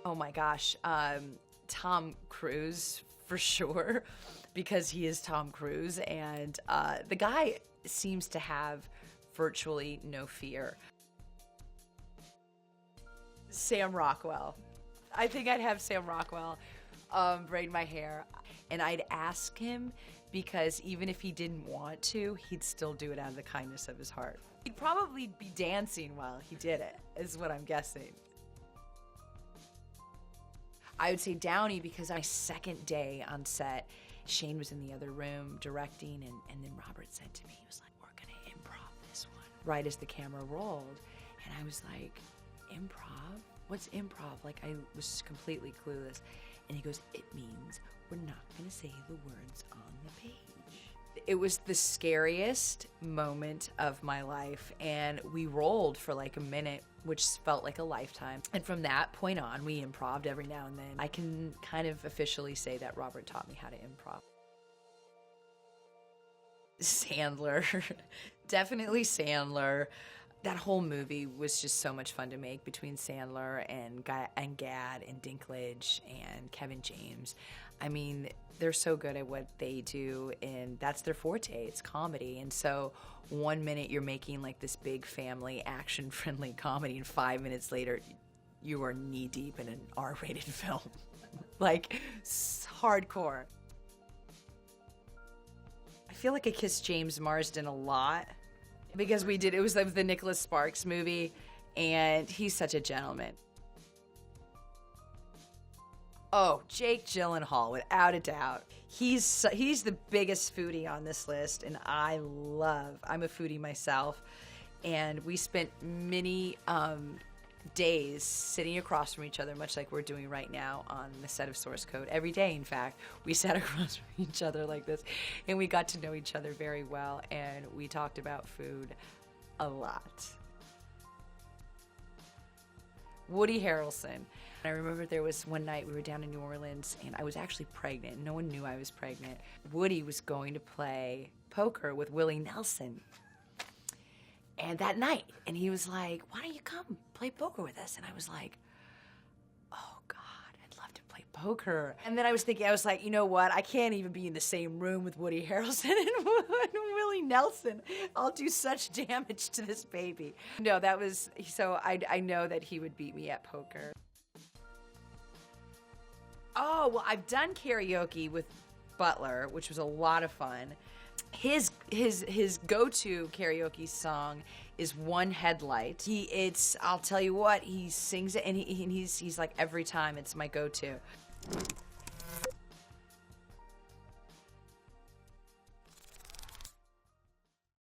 Oh my gosh, Tom Cruise for sure, because he is Tom Cruise, and the guy seems to have virtually no fear. Sam Rockwell. I think I'd have Sam Rockwell braid my hair, and I'd ask him because even if he didn't want to, he'd still do it out of the kindness of his heart. He'd probably be dancing while he did it, is what I'm guessing. I would say Downey because my second day on set, Shane was in the other room directing, and then Robert said to me, he was like, we're gonna improv this one. Right as the camera rolled, and I was like, improv? What's improv? Like, I was completely clueless. And he goes, it means we're not gonna say the words on the page. It was the scariest moment of my life, and we rolled for like a minute, which felt like a lifetime. And from that point on, we improv'd every now and then. I can kind of officially say that Robert taught me how to improv. Sandler, definitely Sandler. That whole movie was just so much fun to make between Sandler and Gad and Dinklage and Kevin James. I mean, they're so good at what they do, and that's their forte. It's comedy. And so 1 minute you're making like this big family action-friendly comedy, and 5 minutes later you are knee-deep in an R-rated film. Like, hardcore. I feel like I kissed James Marsden a lot. Because it was like the Nicholas Sparks movie, and he's such a gentleman. Oh, Jake Gyllenhaal, without a doubt. He's the biggest foodie on this list, and I'm a foodie myself, and we spent many days sitting across from each other, much like we're doing right now on the set of Source Code. Every day, in fact, we sat across from each other like this, and we got to know each other very well, and we talked about food a lot. Woody Harrelson. I remember there was one night we were down in New Orleans, and I was actually pregnant. No one knew I was pregnant. Woody was going to play poker with Willie Nelson. And that night, and he was like, why don't you come play poker with us? And I was like, oh God, I'd love to play poker. And then I was thinking, I was like, you know what? I can't even be in the same room with Woody Harrelson and Willie Nelson. I'll do such damage to this baby. No, so I know that he would beat me at poker. Oh, well, I've done karaoke with Butler, which was a lot of fun. His go-to karaoke song is One Headlight. I'll tell you what, he sings it, and he's like, every time it's my go-to.